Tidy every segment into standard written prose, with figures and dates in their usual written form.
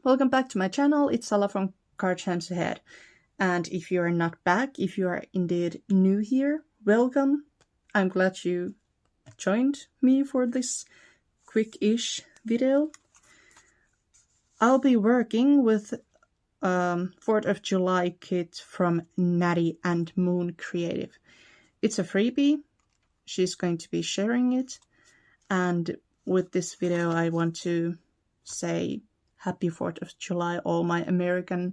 welcome back to my channel. It's Sala from Card Champs Ahead. And if you are not back, if you are indeed new here, welcome. I'm glad you joined me for this quick-ish video. I'll be working with 4th of July kit from Natty and Moon Creative. It's a freebie. She's going to be sharing it. And with this video, I want to say happy 4th of July, all my American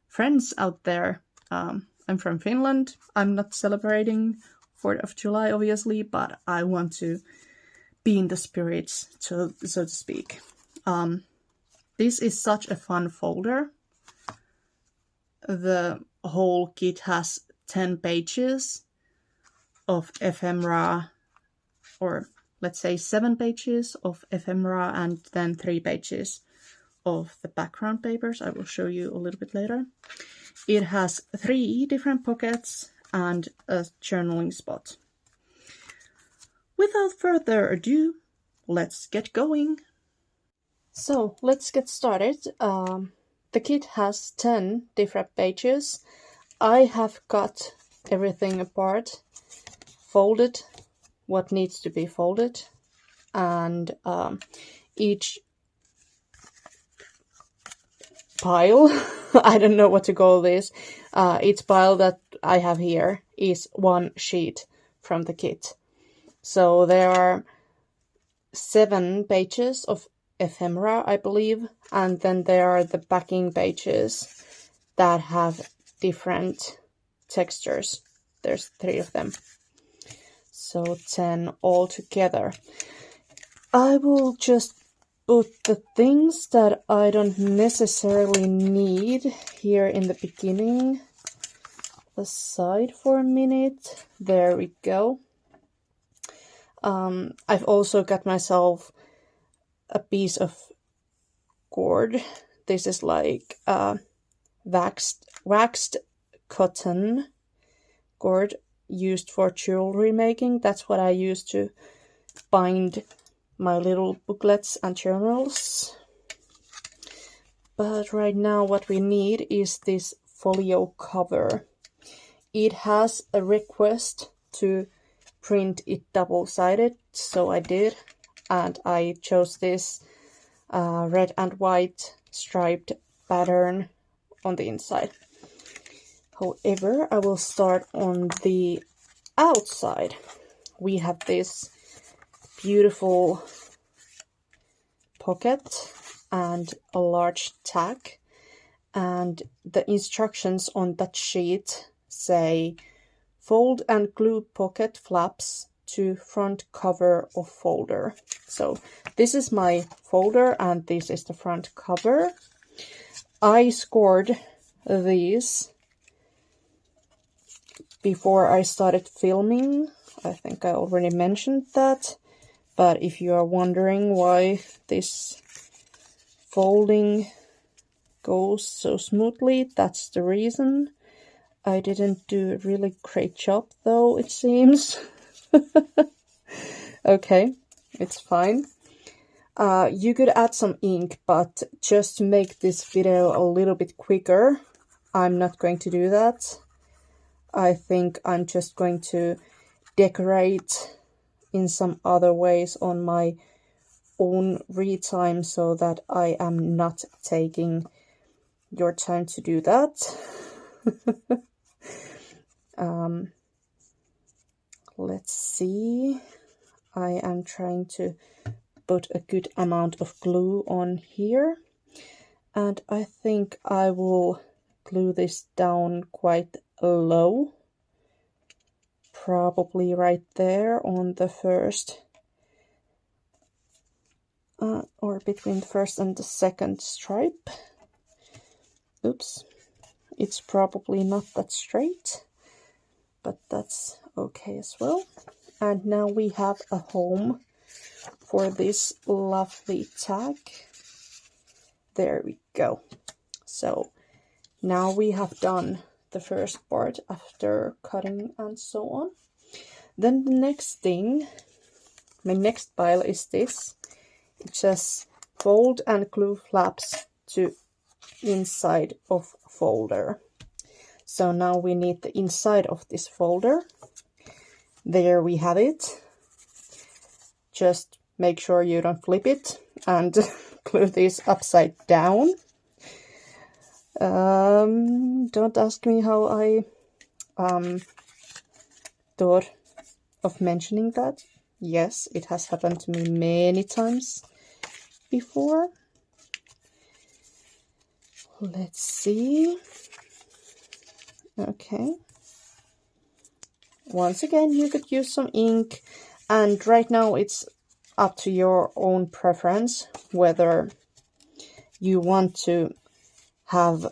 friends out there. I'm from Finland. I'm not celebrating 4th of July, obviously, but I want to be in the spirits, so to speak. This is such a fun folder. The whole kit has 10 pages of ephemera, or let's say 7 pages of ephemera, and then 3 pages of the background papers. I will show you a little bit later. It has 3 different pockets and a journaling spot. Without further ado, let's get going. So let's get started. The kit has 10 different pages. I have cut everything apart, folded what needs to be folded, and each pile, I don't know what to call this, each pile that I have here is 1 sheet from the kit. So there are 7 pages of ephemera, I believe, and then there are the backing pages that have different textures. There's 3 of them. So 10 altogether. I will just put the things that I don't necessarily need here in the beginning aside for a minute. There we go. I've also got myself a piece of cord. This is like waxed cotton cord used for jewelry making. That's what I use to bind my little booklets and journals. But right now what we need is this folio cover. It has a request to print it double-sided, so I did, and I chose this red and white striped pattern on the inside. However, I will start on the outside. We have this beautiful pocket and a large tag, and the instructions on that sheet say fold and glue pocket flaps to front cover of folder. So this is my folder and this is the front cover. I scored these before I started filming. I think I already mentioned that, but if you are wondering why this folding goes so smoothly, that's the reason. I didn't do a really great job though, it seems. Okay, it's fine. You could add some ink, but just to make this video a little bit quicker, I'm not going to do that. I think I'm just going to decorate in some other ways on my own time so that I am not taking your time to do that. Let's see. I am trying to put a good amount of glue on here, and I think I will glue this down quite low, probably right there on the first or between the first and the second stripe. Oops, it's probably not that straight, but that's okay as well. And now we have a home for this lovely tag. There we go. So now we have done the first part after cutting and so on. Then the next thing, my next pile is this. It says fold and glue flaps to inside of folder. So now we need the inside of this folder. There we have it. Just make sure you don't flip it and glue this upside down. Don't ask me how I thought of mentioning that. Yes, it has happened to me many times before. Let's see. Okay. Once again, you could use some ink, and right now it's up to your own preference whether you want to have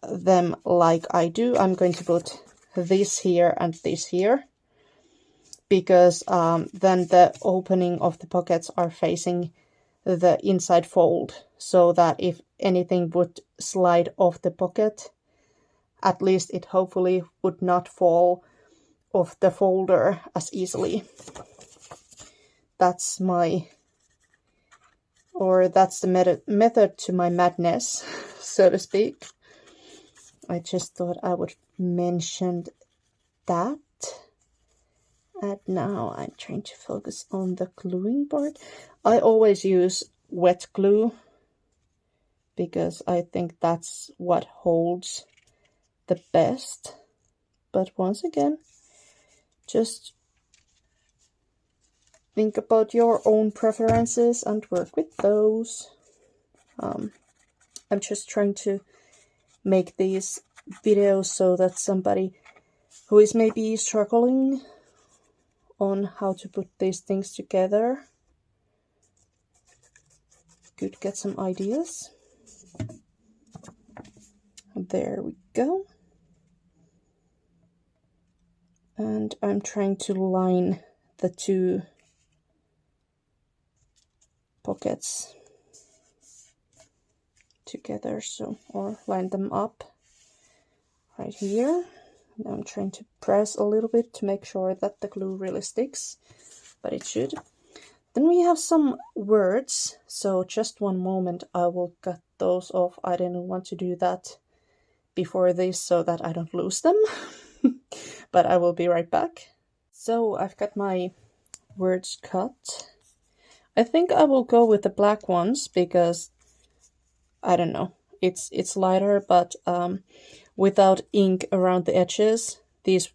them like I do. I'm going to put this here and this here, because then the opening of the pockets are facing the inside fold, so that if anything would slide off the pocket, at least it hopefully would not fall off the folder as easily. That's that's the method to my madness, so to speak. I just thought I would mention that. And now I'm trying to focus on the gluing part. I always use wet glue because I think that's what holds the best. But once again, just think about your own preferences and work with those. I'm just trying to make these videos so that somebody who is maybe struggling on how to put these things together could get some ideas. There we go. And I'm trying to line the two pockets together, or line them up right here. Now I'm trying to press a little bit to make sure that the glue really sticks, but it should. Then we have some words, so just one moment, I will cut those off. I didn't want to do that before this so that I don't lose them, but I will be right back. So I've got my words cut. I think I will go with the black ones because, I don't know, it's lighter, but without ink around the edges, these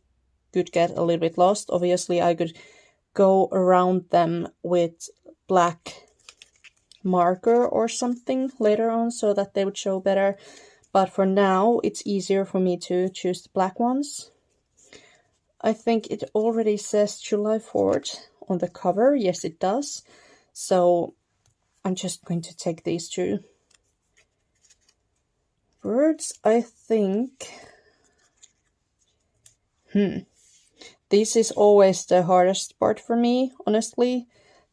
could get a little bit lost. Obviously, I could go around them with black marker or something later on so that they would show better. But for now, it's easier for me to choose the black ones. I think it already says July 4th on the cover. Yes, it does. So I'm just going to take these two words, I think. This is always the hardest part for me, honestly,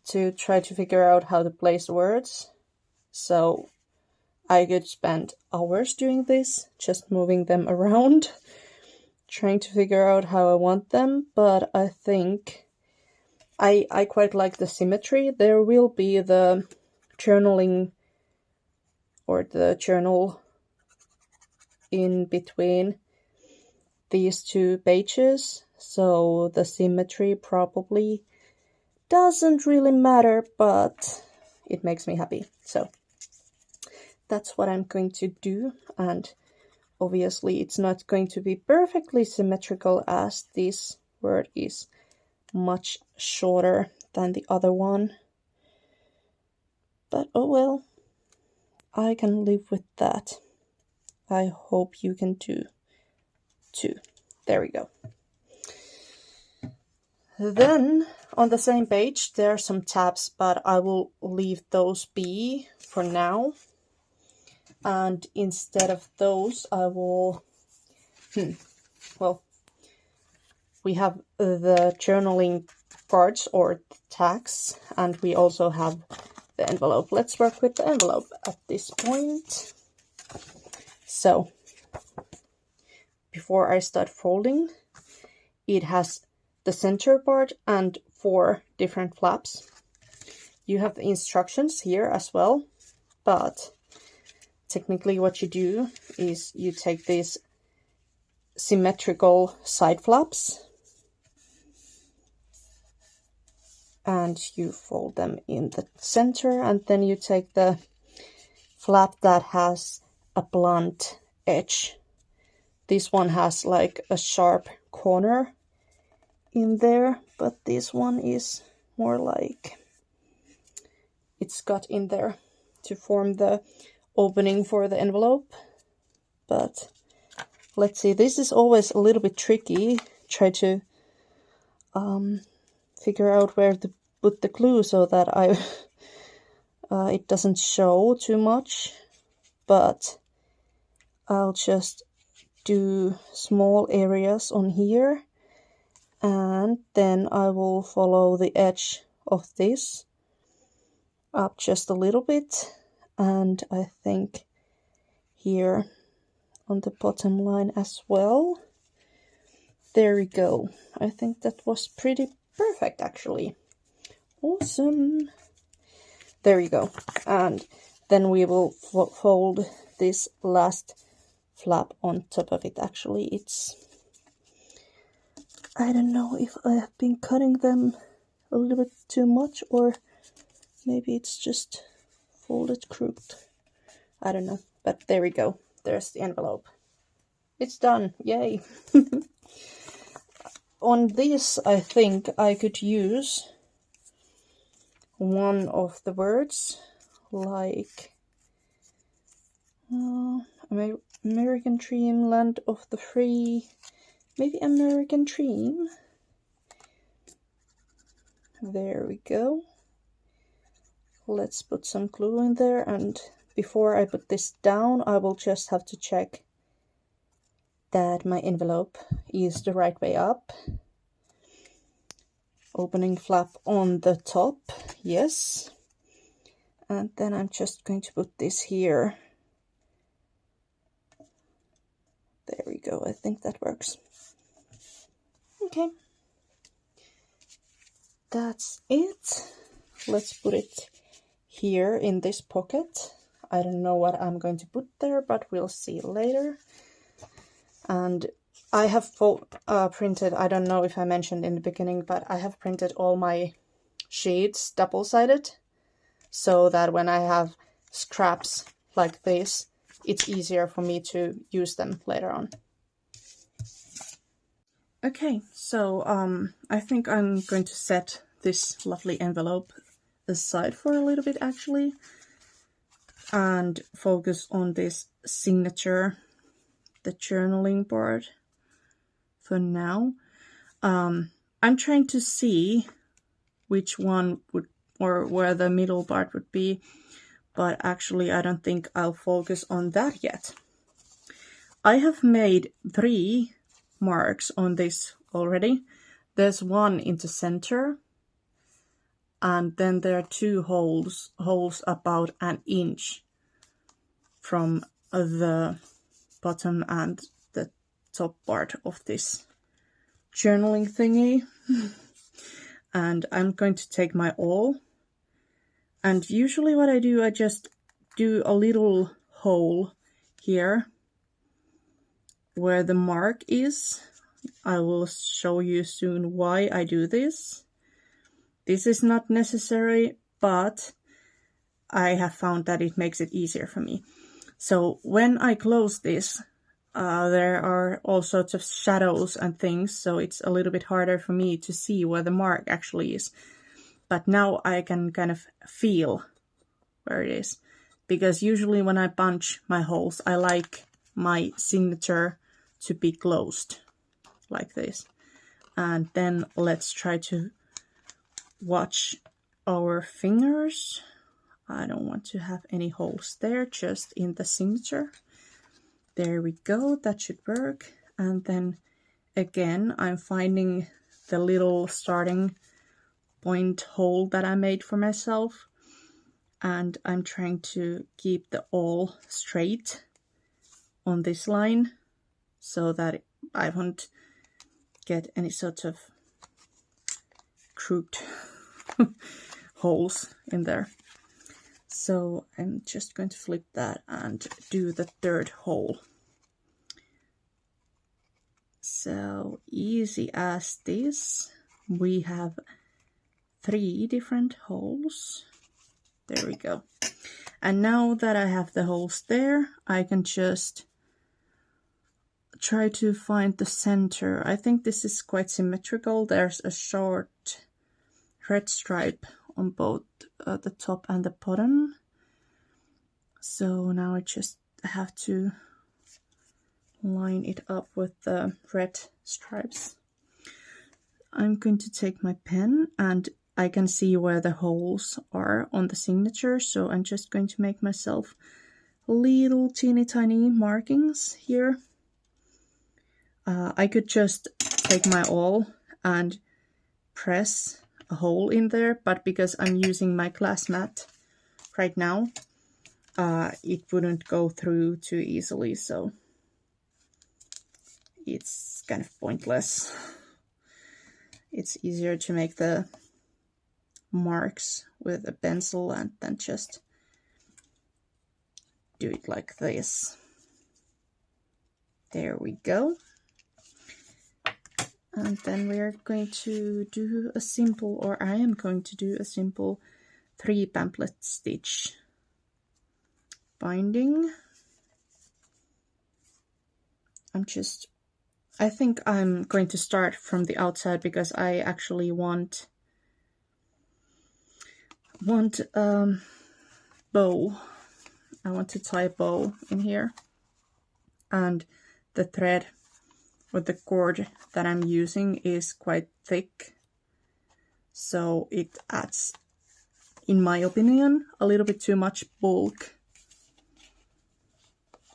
to try to figure out how to place words. So I could spend hours doing this, just moving them around, trying to figure out how I want them, but I think I quite like the symmetry. There will be the journaling or the journal in between these two pages, so the symmetry probably doesn't really matter, but it makes me happy. So that's what I'm going to do, and obviously it's not going to be perfectly symmetrical as this word is much shorter than the other one, but oh well, I can live with that. I hope you can too. There we go. Then on the same page there are some tabs, but I will leave those be for now, and instead of those I will well, we have the journaling parts or tags, and we also have the envelope. Let's work with the envelope at this point. So before I start folding, it has the center part and 4 different flaps. You have the instructions here as well, but technically what you do is you take these symmetrical side flaps and you fold them in the center, and then you take the flap that has a blunt edge. This one has like a sharp corner in there, but this one is more like it's got in there to form the opening for the envelope. But let's see, this is always a little bit tricky. Try to figure out where to put the glue so that it doesn't show too much, but I'll just do small areas on here, and then I will follow the edge of this up just a little bit, and I think here on the bottom line as well. There we go. I think that was pretty perfect actually. Awesome. There you go. And then we will fold this last flap on top of it. Actually, it's, I don't know if I have been cutting them a little bit too much, or maybe it's just folded crooked. I don't know, but there we go. There's the envelope. It's done. Yay. On this, I think I could use one of the words, like American Dream, Land of the Free, maybe American Dream. There we go. Let's put some glue in there, and before I put this down, I will just have to check that my envelope is the right way up. Opening flap on the top, yes. And then I'm just going to put this here. There we go, I think that works. Okay. That's it. Let's put it here in this pocket. I don't know what I'm going to put there, but we'll see later. And I have printed, I don't know if I mentioned in the beginning, but I have printed all my sheets double-sided, so that when I have scraps like this, it's easier for me to use them later on. Okay, so I think I'm going to set this lovely envelope aside for a little bit actually, and focus on this signature, the journaling board for now. I'm trying to see which one would, or where the middle part would be, but actually I don't think I'll focus on that yet. I have made 3 marks on this already. There's one in the center, and then there are 2 holes about an inch from the bottom and the top part of this journaling thingy. And I'm going to take my awl, and usually what I do, I just do a little hole here where the mark is. I will show you soon why I do this. This is not necessary, but I have found that it makes it easier for me. So when I close this, there are all sorts of shadows and things, so it's a little bit harder for me to see where the mark actually is. But now I can kind of feel where it is, because usually when I punch my holes, I like my signature to be closed like this. And then let's try to watch our fingers. I don't want to have any holes there, just in the signature. There we go, that should work. And then again, I'm finding the little starting point hole that I made for myself, and I'm trying to keep the awl straight on this line so that I won't get any sort of crooked holes in there. So I'm just going to flip that and do the third hole. So easy as this. We have 3 different holes. There we go. And now that I have the holes there, I can just try to find the center. I think this is quite symmetrical. There's a short red stripe on both the top and the bottom. So now I just have to line it up with the red stripes. I'm going to take my pen, and I can see where the holes are on the signature, so I'm just going to make myself little teeny tiny markings here. I could just take my awl and press a hole in there, but because I'm using my glass mat right now, it wouldn't go through too easily, so it's kind of pointless. It's easier to make the marks with a pencil and then just do it like this. There we go. And then we're going to do a simple, or I am going to do a simple 3 pamphlet stitch binding. I think I'm going to start from the outside because I actually want bow. I want to tie a bow in here, and the thread with the cord that I'm using is quite thick, so it adds, in my opinion, a little bit too much bulk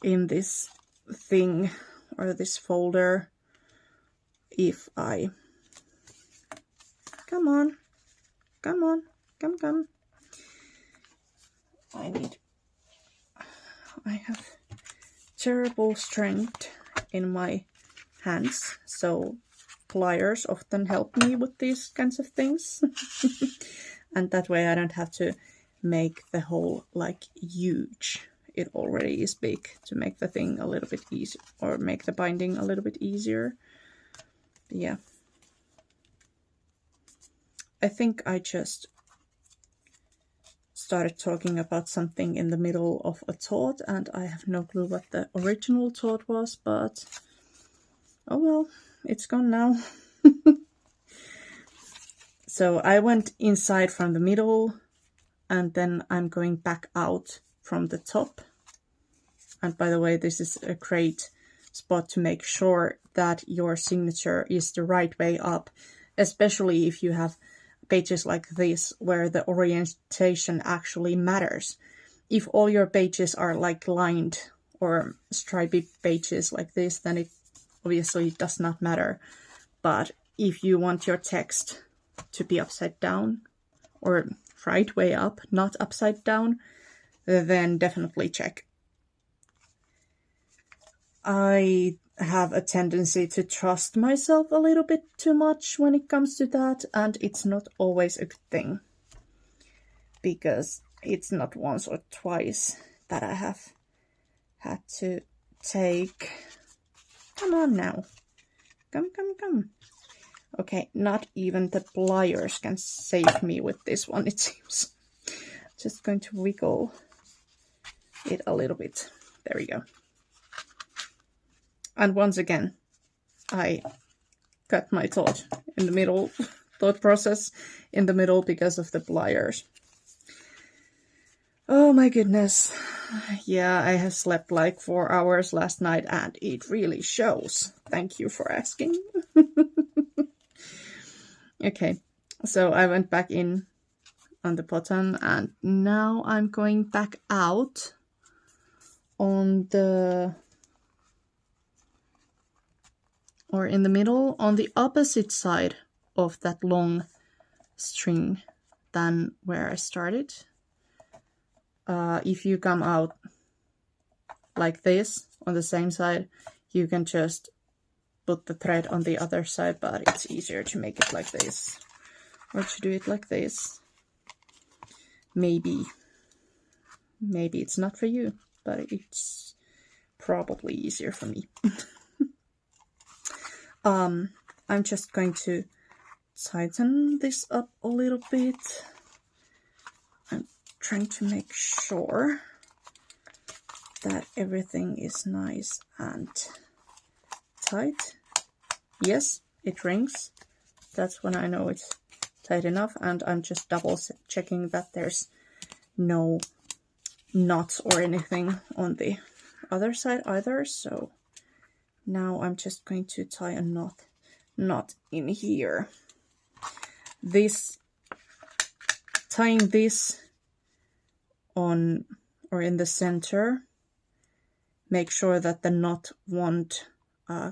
in this thing or this folder. If I come on, I have terrible strength in my hands, so pliers often help me with these kinds of things. And that way I don't have to make the hole like huge. It already is big, to make the thing a little bit easier, or make the binding a little bit easier. But yeah, I think I just started talking about something in the middle of a thought, and I have no clue what the original thought was, but oh well, it's gone now. So I went inside from the middle, and then I'm going back out from the top. And by the way, this is a great spot to make sure that your signature is the right way up, especially if you have pages like this where the orientation actually matters. If all your pages are like lined or stripy pages like this, then it obviously does not matter. But if you want your text to be upside down, or right way up, not upside down, then definitely check. I have a tendency to trust myself a little bit too much when it comes to that, and it's not always a good thing, because it's not once or twice that I have had to take... Come on now. Come. Okay, not even the pliers can save me with this one, it seems. Just going to wiggle it a little bit. There we go. And once again, I cut my thought process in the middle because of the pliers. Oh my goodness. Yeah, I have slept like 4 hours last night, and it really shows. Thank you for asking. Okay, so I went back in on the bottom, and now I'm going back out on the... or in the middle, on the opposite side of that long string than where I started. If you come out like this on the same side, you can just put the thread on the other side, but it's easier to make it like this, or to do it like this. Maybe. maybe it's not for you, but it's probably easier for me. I'm just going to tighten this up a little bit. I'm trying to make sure that everything is nice and tight. Yes, it rings. That's when I know it's tight enough, and I'm just double checking that there's no knots or anything on the other side either. So now I'm just going to tie a knot in here. Tying this on or in the center, make sure that the knot won't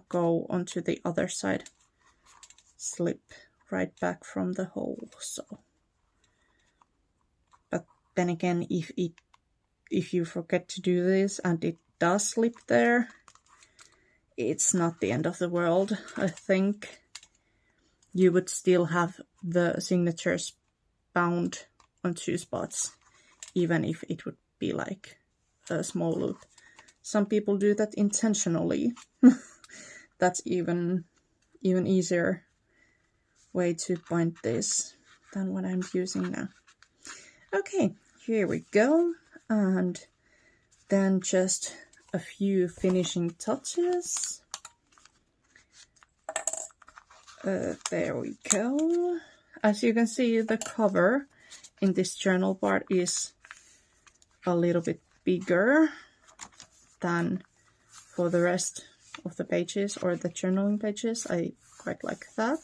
go onto the other side, slip right back from the hole. So, but then again, if you forget to do this and it does slip there, it's not the end of the world. I think you would still have the signatures bound on 2 spots, even if it would be like a small loop. Some people do that intentionally. That's even easier way to bind this than what I'm using now. Okay, here we go. And then just a few finishing touches. There we go. As you can see, the cover in this journal part is a little bit bigger than for the rest of the pages or the journaling pages. I quite like that.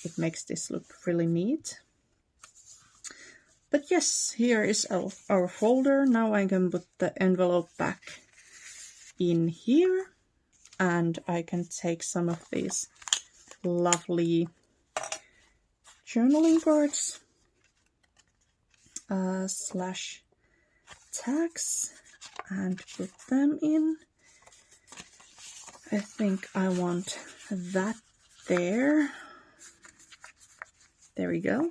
It makes this look really neat. But yes, here is our folder. Now I can put the envelope back in here, and I can take some of these lovely journaling cards slash tags and put them in. I think I want that there. There we go.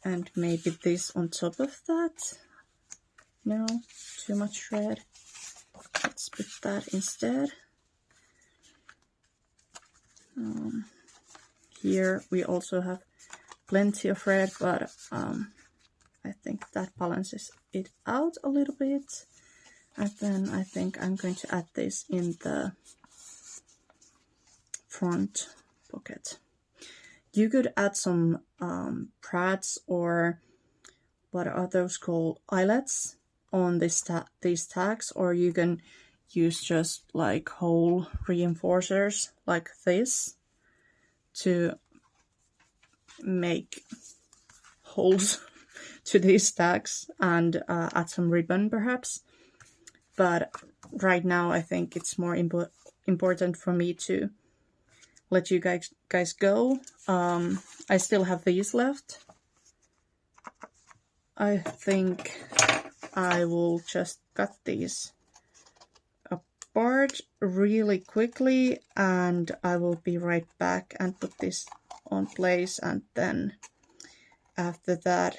And maybe this on top of that. No, too much red. Let's put that instead. Here we also have plenty of red, but I think that balances it out a little bit. And then I think I'm going to add this in the front pocket. You could add some brads, or what are those called, eyelets on these tags, or you can use just like hole reinforcers like this to make holes to these tags, and add some ribbon perhaps. But right now I think it's more important for me to let you guys go. I still have these left. I think I will just cut these apart really quickly, and I will be right back and put this on place, and then after that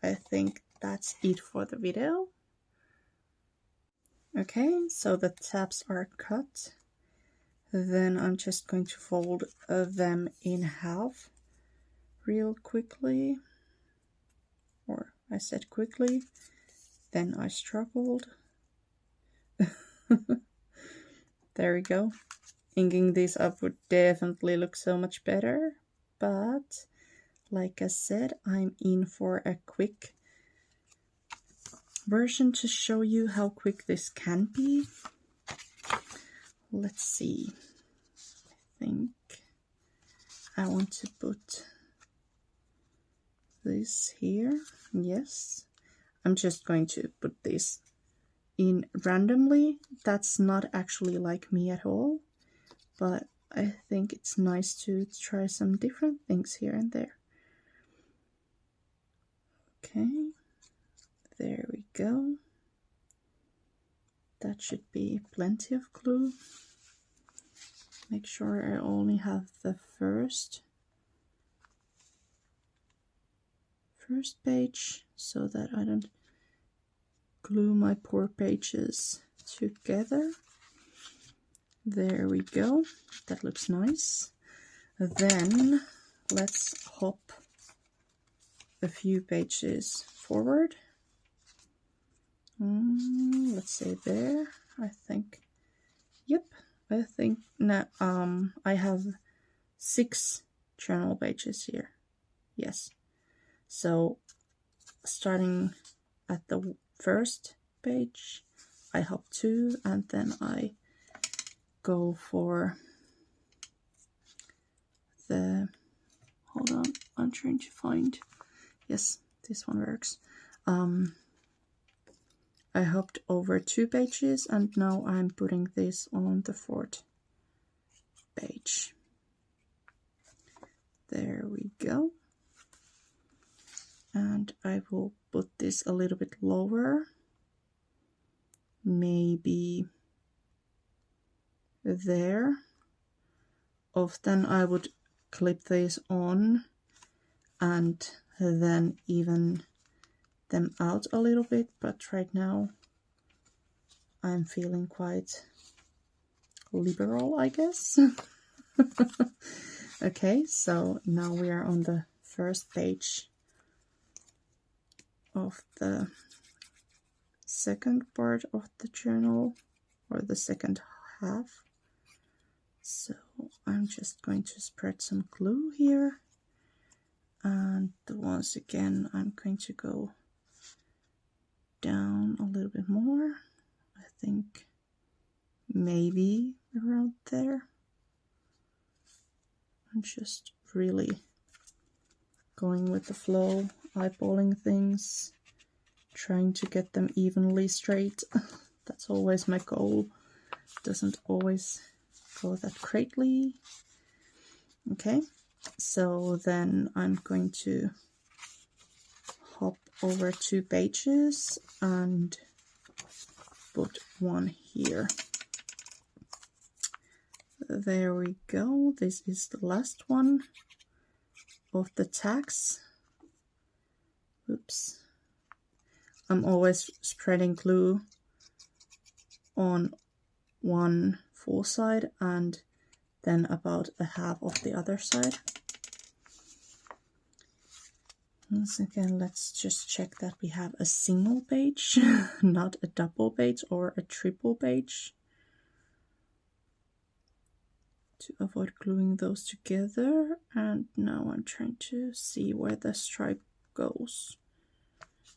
I think that's it for the video. Okay, so the tabs are cut. Then I'm just going to fold them in half real quickly. Or I said quickly, then I struggled. There we go. Inking these up would definitely look so much better. But like I said, I'm in for a quick version to show you how quick this can be. Let's see. I think I want to put this here. Yes. I'm just going to put this in randomly. That's not actually like me at all, but I think it's nice to try some different things here and there. Okay. There we go. That should be plenty of glue. Make sure I only have the first page so that I don't glue my poor pages together. There we go. That looks nice. Then let's hop a few pages forward. Let's say there. I think. Yep. I think now I have 6 journal pages here. Yes. So starting at the first page, I hop 2 and then I go for the, hold on, I'm trying to find, yes, this one works. I hopped over 2 pages and now I'm putting this on the 4th page. There we go. And I will put this a little bit lower. Maybe there. Often I would clip these on and then even them out a little bit, but right now I'm feeling quite liberal, I guess. Okay, so now we are on the first page of the second part of the journal, or the second half. So I'm just going to spread some glue here, and once again I'm going to go down a little bit more. I think maybe around there. I'm just really going with the flow, eyeballing things, trying to get them evenly straight. That's always my goal. Doesn't always go that greatly. Okay, so then I'm going to hop over 2 pages and put one here. There we go. This is the last one of the tags. Oops. I'm always spreading glue on one full side and then about a half of the other side. Once again, let's just check that we have a single page, not a double page or a triple page, to avoid gluing those together. And now I'm trying to see where the stripe goes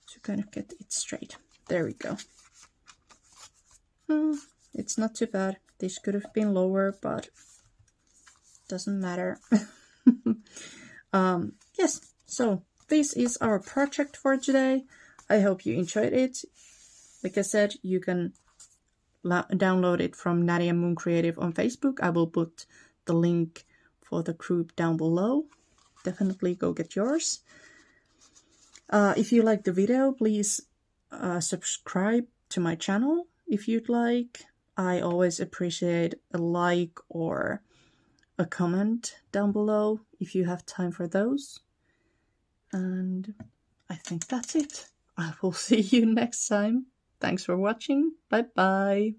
to kind of get it straight. There we go. It's not too bad. This could have been lower, but doesn't matter. Yes, so this is our project for today. I hope you enjoyed it. Like I said, you can download it from Natty and Moon Creative on Facebook. I will put the link for the group down below. Definitely go get yours. If you like the video, please subscribe to my channel if you'd like. I always appreciate a like or a comment down below if you have time for those. And I think that's it. I will see you next time. Thanks for watching. Bye bye.